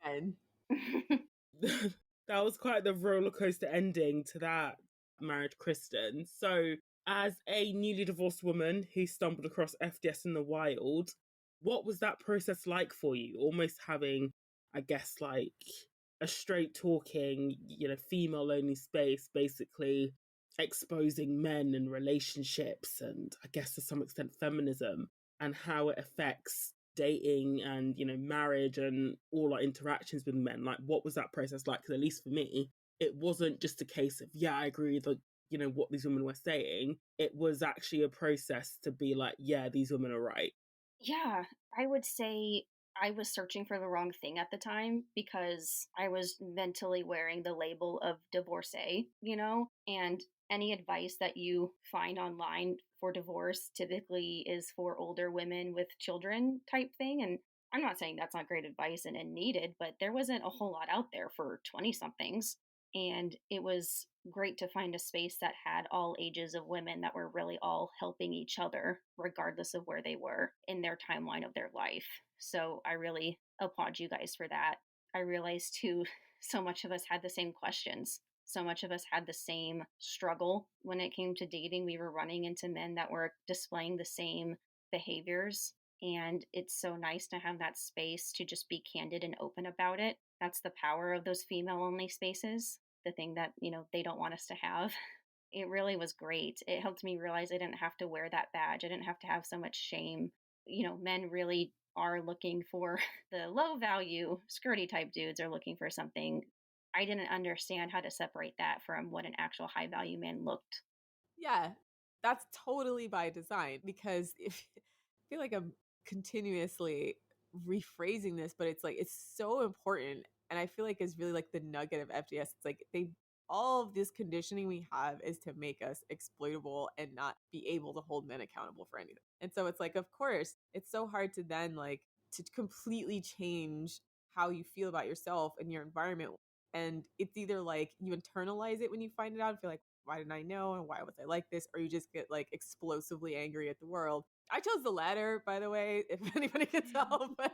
Amen. That was quite the roller coaster ending to that marriage, Kristen. So, as a newly divorced woman who stumbled across FDS in the wild, what was that process like for you? Almost having, I guess, like a straight talking, female only space, basically exposing men and relationships and I guess to some extent feminism and how it affects dating and marriage and all our interactions with men. Like, what was that process like? Because at least for me, it wasn't just a case of I agree with what these women were saying. It was actually a process to be like, yeah, these women are right. Yeah, I would say I was searching for the wrong thing at the time because I was mentally wearing the label of divorcee, and any advice that you find online for divorce typically is for older women with children type thing. And I'm not saying that's not great advice and needed, but there wasn't a whole lot out there for 20 somethings. And it was great to find a space that had all ages of women that were really all helping each other, regardless of where they were in their timeline of their life. So I really applaud you guys for that. I realized too, so much of us had the same questions. So much of us had the same struggle when it came to dating. We were running into men that were displaying the same behaviors. And it's so nice to have that space to just be candid and open about it. That's the power of those female only spaces, the thing that, they don't want us to have. It really was great. It helped me realize I didn't have to wear that badge. I didn't have to have so much shame men really are looking for the low value, skirty type dudes are looking for something. I didn't understand how to separate that from what an actual high value man looked. Yeah, that's totally by design because if I feel like I'm continuously rephrasing this, but it's like it's so important. And I feel like it's really like the nugget of FDS. It's like all of this conditioning we have is to make us exploitable and not be able to hold men accountable for anything. And so it's like, of course, it's so hard to then like to completely change how you feel about yourself and your environment. And it's either like you internalize it when you find it out and feel like, why didn't I know? And why was I like this? Or you just get like explosively angry at the world. I chose the latter, by the way, if anybody can tell. But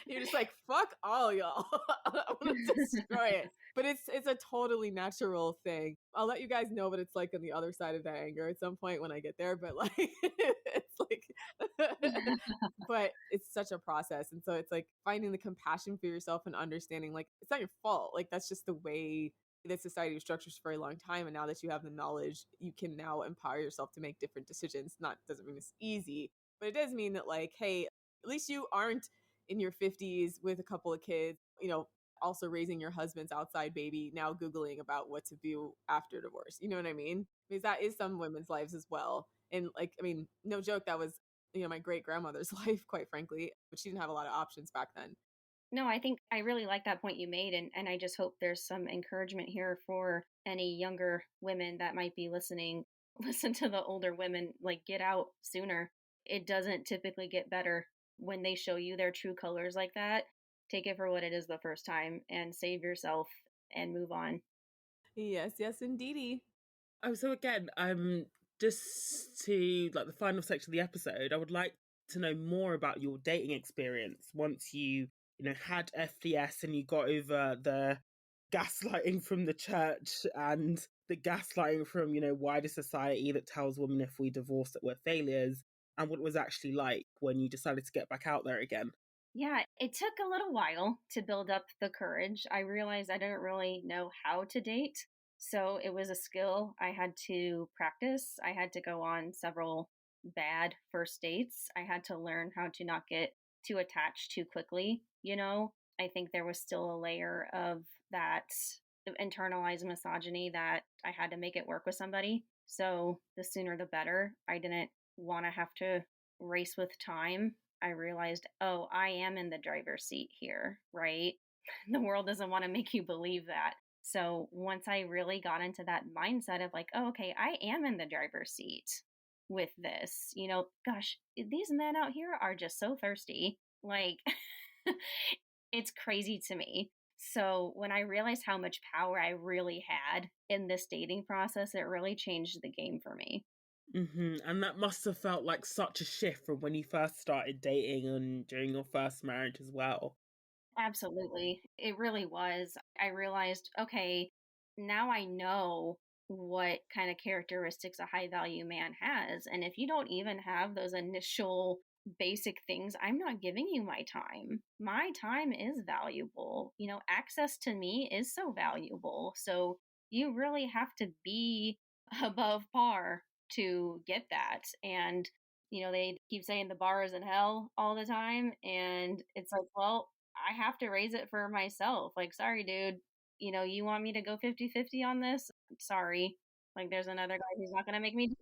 you're just like, fuck all y'all. I want to destroy it. But it's a totally natural thing. I'll let you guys know what it's like on the other side of that anger at some point when I get there. But like, it's like, but it's such a process. And so it's like finding the compassion for yourself and understanding like it's not your fault. Like that's just the way that society was structured for a very long time. And now that you have the knowledge, you can now empower yourself to make different decisions. Not doesn't mean it's easy, but it does mean that like, hey, at least you aren't in your 50s with a couple of kids, also raising your husband's outside baby, now Googling about what to do after divorce. You know what I mean? Because that is some women's lives as well. And like, I mean, no joke, that was, my great grandmother's life, quite frankly, but she didn't have a lot of options back then. No, I think I really like that point you made. And I just hope there's some encouragement here for any younger women that might be listening. Listen to the older women, like get out sooner. It doesn't typically get better when they show you their true colors like that. Take it for what it is the first time and save yourself and move on. Yes, yes, indeedy. Oh, so again, just to like the final section of the episode, I would like to know more about your dating experience once you had FDS and you got over the gaslighting from the church and the gaslighting from, wider society that tells women if we divorce that we're failures, and what it was actually like when you decided to get back out there again. Yeah, it took a little while to build up the courage. I realized I didn't really know how to date. So it was a skill I had to practice. I had to go on several bad first dates. I had to learn how to not get too attached too quickly. I think there was still a layer of that internalized misogyny that I had to make it work with somebody. So the sooner the better. I didn't want to have to race with time. I realized, oh, I am in the driver's seat here, right? The world doesn't want to make you believe that. So once I really got into that mindset of like, oh, okay, I am in the driver's seat with this, gosh, these men out here are just so thirsty. Like, it's crazy to me. So when I realized how much power I really had in this dating process, it really changed the game for me. And that must have felt like such a shift from when you first started dating and during your first marriage as well. Absolutely. It really was. I realized, okay, now I know what kind of characteristics a high value man has. And if you don't even have those initial basic things, I'm not giving you my time. My time is valuable. Access to me is so valuable. So you really have to be above par to get that. And they keep saying the bar is in hell all the time. And it's like, well, I have to raise it for myself. Like, sorry, dude, you want me to go 50-50 on this? Sorry. Like, there's another guy who's not going to make me do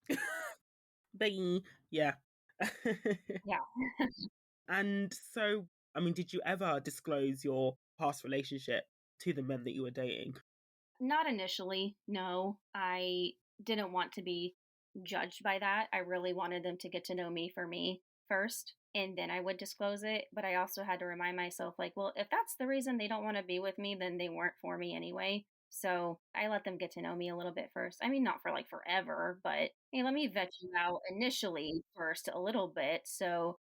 that. Bing. Yeah. Yeah. And so, I mean, did you ever disclose your past relationship to the men that you were dating? Not initially. No, I didn't want to be judged by that. I really wanted them to get to know me for me first, and then I would disclose it. But I also had to remind myself, like, well, if that's the reason they don't want to be with me, then they weren't for me anyway. So I let them get to know me a little bit first. I mean, not for like forever, but hey, let me vet you out initially first a little bit. So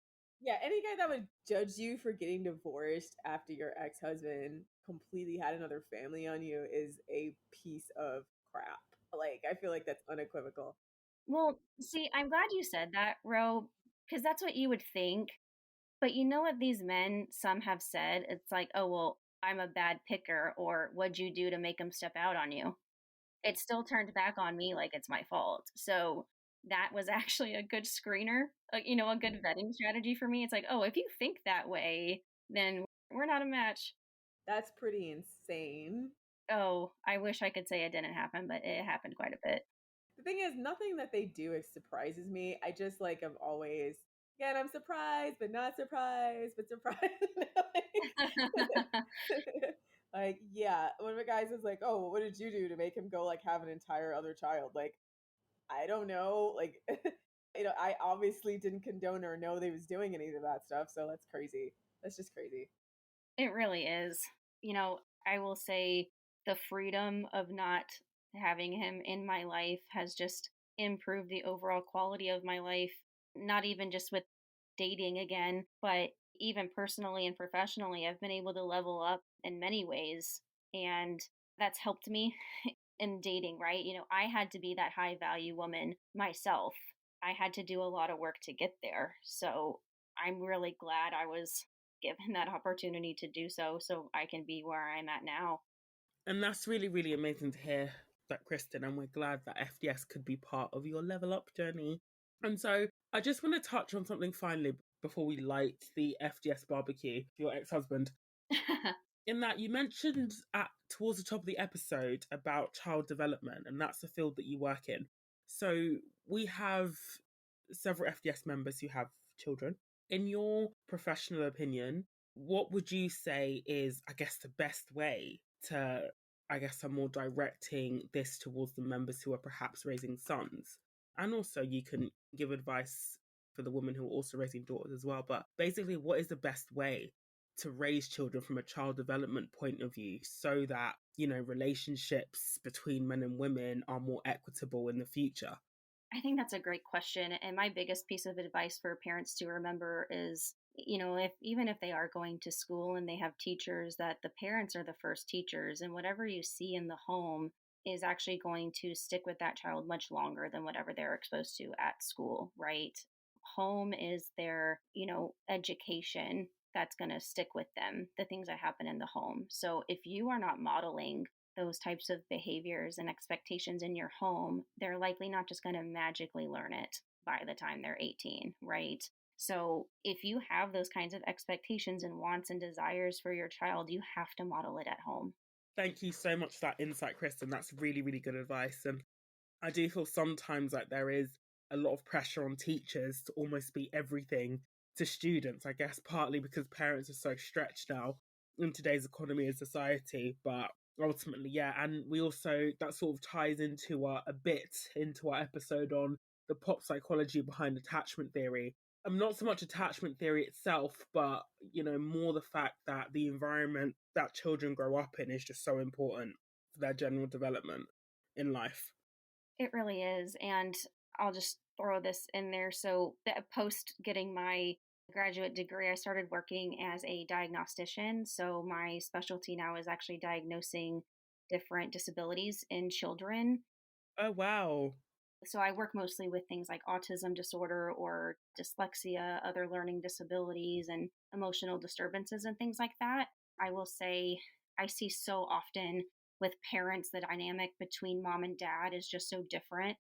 yeah, any guy that would judge you for getting divorced after your ex-husband completely had another family on you is a piece of crap. Like, I feel like that's unequivocal. well, see, I'm glad you said that, Ro, because that's what you would think. But you know what these men, some have said? It's like, oh, well, I'm a bad picker, or what'd you do to make him step out on you? It still turned back on me like it's my fault. So that was actually a good screener, a good vetting strategy for me. It's like, oh, if you think that way, then we're not a match. That's pretty insane. Oh, I wish I could say it didn't happen, but it happened quite a bit. The thing is, nothing that they do surprises me. I just am always, again, I'm surprised, but not surprised, but surprised. Yeah, one of the guys is like, oh, what did you do to make him go have an entire other child? I don't know. I obviously didn't condone or know they was doing any of that stuff. So that's crazy. That's just crazy. It really is. I will say the freedom of not having him in my life has just improved the overall quality of my life, not even just with dating again, but even personally and professionally. I've been able to level up in many ways, and that's helped me in dating, right? I had to be that high value woman myself. I had to do a lot of work to get there. So I'm really glad I was given that opportunity to do so I can be where I'm at now. And that's really, really amazing to hear that, Khristen. And we're glad that FDS could be part of your level up journey. And so I just want to touch on something finally before we light the FDS barbecue for your ex-husband. In that you mentioned towards the top of the episode about child development, and that's the field that you work in. So we have several FDS members who have children. In your professional opinion, what would you say is, I guess, the best way to, I guess, I'm more directing this towards the members who are perhaps raising sons? And also you can give advice for the women who are also raising daughters as well. But basically, what is the best way to raise children from a child development point of view so that, relationships between men and women are more equitable in the future? I think that's a great question. And my biggest piece of advice for parents to remember is, if they are going to school and they have teachers, that the parents are the first teachers, and whatever you see in the home is actually going to stick with that child much longer than whatever they're exposed to at school, right? Home is their, education that's going to stick with them, the things that happen in the home. So if you are not modeling those types of behaviors and expectations in your home, they're likely not just going to magically learn it by the time they're 18, right? So if you have those kinds of expectations and wants and desires for your child, you have to model it at home. Thank you so much for that insight, Khristen. That's really, really good advice. And I do feel sometimes like there is a lot of pressure on teachers to almost be everything to students, I guess partly because parents are so stretched now in today's economy and society. But ultimately, yeah. And we also, that sort of ties into a bit into our episode on the pop psychology behind attachment theory. Not so much attachment theory itself, but, more the fact that the environment that children grow up in is just so important for their general development in life. It really is. And I'll just throw this in there. So, post getting my graduate degree, I started working as a diagnostician. So, my specialty now is actually diagnosing different disabilities in children. Oh, wow. So, I work mostly with things like autism disorder or dyslexia, other learning disabilities, and emotional disturbances, and things like that. I will say I see so often with parents, the dynamic between mom and dad is just so different.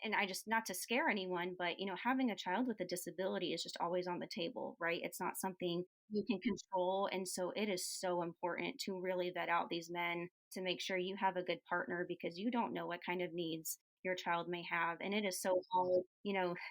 And I just, not to scare anyone, but having a child with a disability is just always on the table, right? It's not something you can control. And so it is so important to really vet out these men to make sure you have a good partner, because you don't know what kind of needs your child may have. And it is so hard,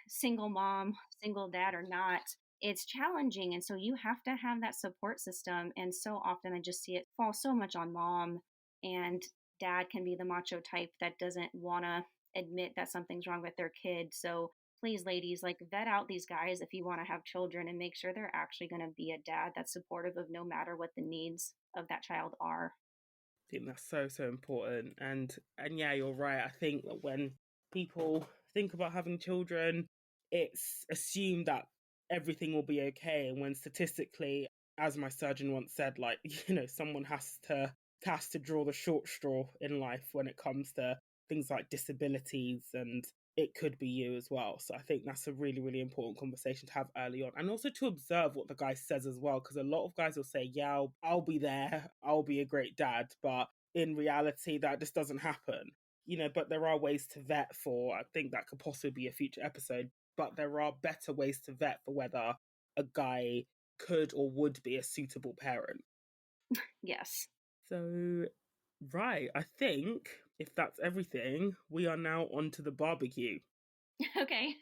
single mom, single dad or not, it's challenging. And so you have to have that support system. And so often I just see it fall so much on mom, and dad can be the macho type that doesn't want to admit that something's wrong with their kid. So please, ladies, vet out these guys if you want to have children, and make sure they're actually going to be a dad that's supportive of no matter what the needs of that child are. I think that's so, so important. And yeah, you're right. I think that when people think about having children, it's assumed that everything will be okay. And when statistically, as my surgeon once said, someone has to draw the short straw in life when it comes to things like disabilities, and it could be you as well. So I think that's a really, really important conversation to have early on, and also to observe what the guy says as well, because a lot of guys will say, yeah, I'll be there, I'll be a great dad, but in reality that just doesn't happen. but there are ways to vet for, I think that could possibly be a future episode, but there are better ways to vet for whether a guy could or would be a suitable parent. Yes. So, right, I think if that's everything, we are now on to the barbecue. Okay.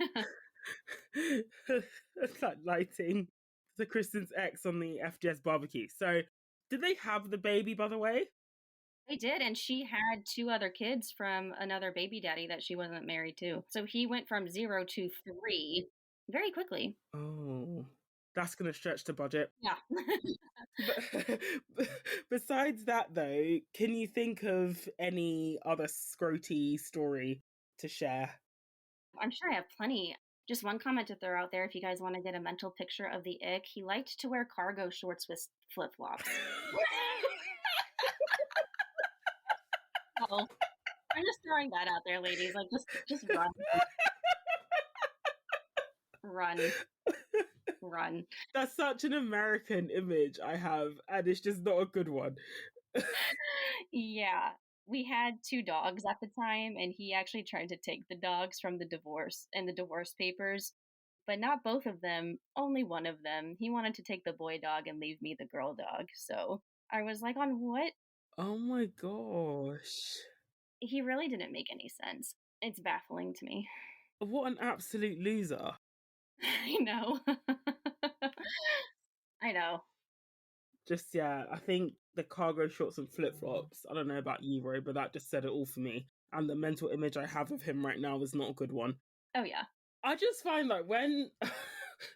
It's like lighting the Kristen's ex on the FDS BBQ. So, did they have the baby, by the way? They did, and she had 2 other kids from another baby daddy that she wasn't married to. So he went from 0 to 3 very quickly. Oh, that's going to stretch the budget. Yeah. But besides that, though, can you think of any other scroty story to share? I'm sure I have plenty. Just one comment to throw out there if you guys want to get a mental picture of the ick. He liked to wear cargo shorts with flip-flops. So, I'm just throwing that out there, ladies. Like, just run. Run. That's such an American image I have, and it's just not a good one. Yeah. We had 2 dogs at the time, and he actually tried to take the dogs from the divorce and the divorce papers, but not both of them, only one of them. He wanted to take the boy dog and leave me the girl dog. So I was like, on what? Oh my gosh. He really didn't make any sense. It's baffling to me. What an absolute loser. I know. I know. Just, yeah, I think the cargo shorts and flip-flops, I don't know about you, Ro, but that just said it all for me. And the mental image I have of him right now is not a good one. Oh, yeah. I just find like when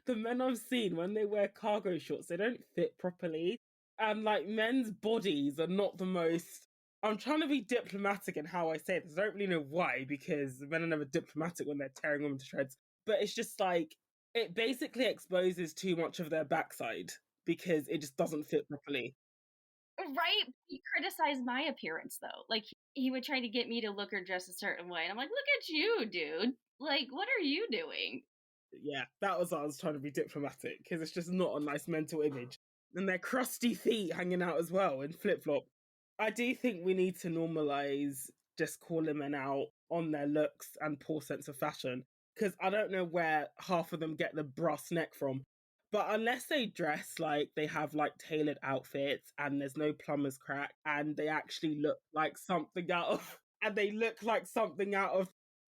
the men I've seen, when they wear cargo shorts, they don't fit properly. And like men's bodies are not the most. I'm trying to be diplomatic in how I say this. I don't really know why, because men are never diplomatic when they're tearing women to shreds. But it's just like, it basically exposes too much of their backside because it just doesn't fit properly. Right? He criticized my appearance, though. Like, he would try to get me to look or dress a certain way. And I'm like, look at you, dude. Like, what are you doing? Yeah, that was what I was trying to be diplomatic, because it's just not a nice mental image. And their crusty feet hanging out as well in flip-flop. I do think we need to normalize just calling men out on their looks and poor sense of fashion, because I don't know where half of them get the brass neck from. But unless they dress like they have like tailored outfits and there's no plumber's crack and they actually look like something out of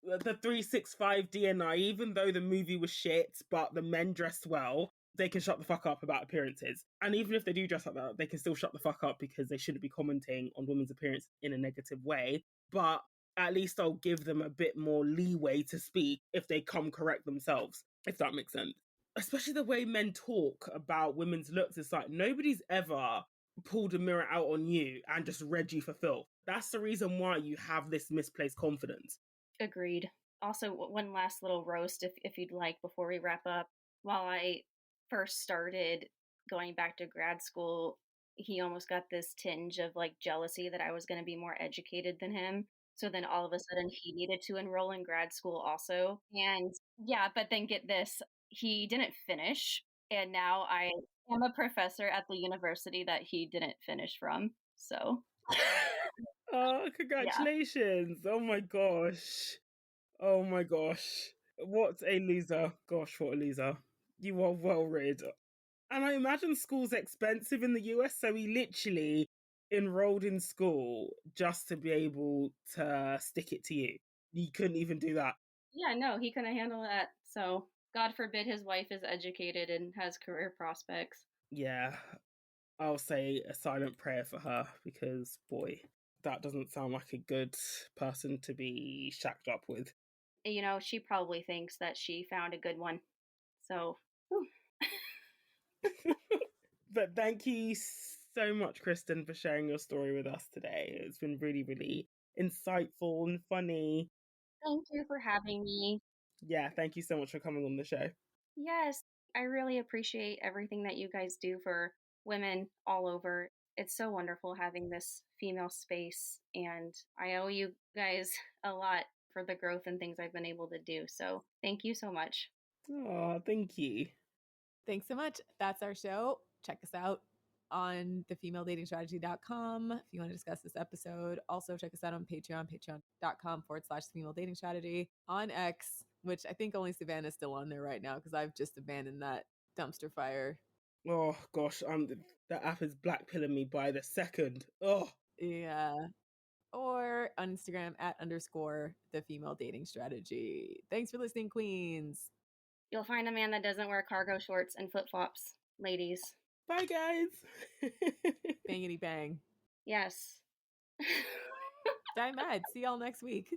the 365 DNI, even though the movie was shit, but the men dressed well, they can shut the fuck up about appearances. And even if they do dress like that, they can still shut the fuck up because they shouldn't be commenting on women's appearance in a negative way. But at least I'll give them a bit more leeway to speak if they come correct themselves, if that makes sense. Especially the way men talk about women's looks. It's like nobody's ever pulled a mirror out on you and just read you for filth. That's the reason why you have this misplaced confidence. Agreed. Also, one last little roast, if you'd like, before we wrap up. While I first started going back to grad school, he almost got this tinge of like jealousy that I was going to be more educated than him. So then all of a sudden he needed to enroll in grad school also. And yeah, but then get this, he didn't finish. And now I am a professor at the university that he didn't finish from. So. Oh, congratulations. Yeah. Oh my gosh. Oh my gosh. What a loser. Gosh, what a loser. You are well rid. And I imagine school's expensive in the US, so he literally enrolled in school just to be able to stick it to you. He couldn't even do that. Yeah, no, he couldn't handle that. So God forbid his wife is educated and has career prospects. Yeah, I'll say a silent prayer for her because, boy, that doesn't sound like a good person to be shacked up with. You know, she probably thinks that she found a good one. So, But thank you so much, Khristen, for sharing your story with us today. It's been really, really insightful and funny. Thank you for having me. Yeah, thank you so much for coming on the show. Yes, I really appreciate everything that you guys do for women all over. It's so wonderful having this female space, and I owe you guys a lot for the growth and things I've been able to do. So thank you so much. Oh, thank you. Thanks so much. That's our show. Check us out. on thefemaledatingstrategy.com if you want to discuss this episode. Also, check us out on Patreon, patreon.com/femaledatingstrategy. On X, which I think only Savannah's still on there right now because I've just abandoned that dumpster fire. Oh gosh, that app is blackpilling me by the second. Oh yeah. Or on Instagram @_the female dating strategy. Thanks for listening, queens. You'll find a man that doesn't wear cargo shorts and flip flops, ladies. Bye, guys. Bangity bang. Yes. Die mad. See y'all next week.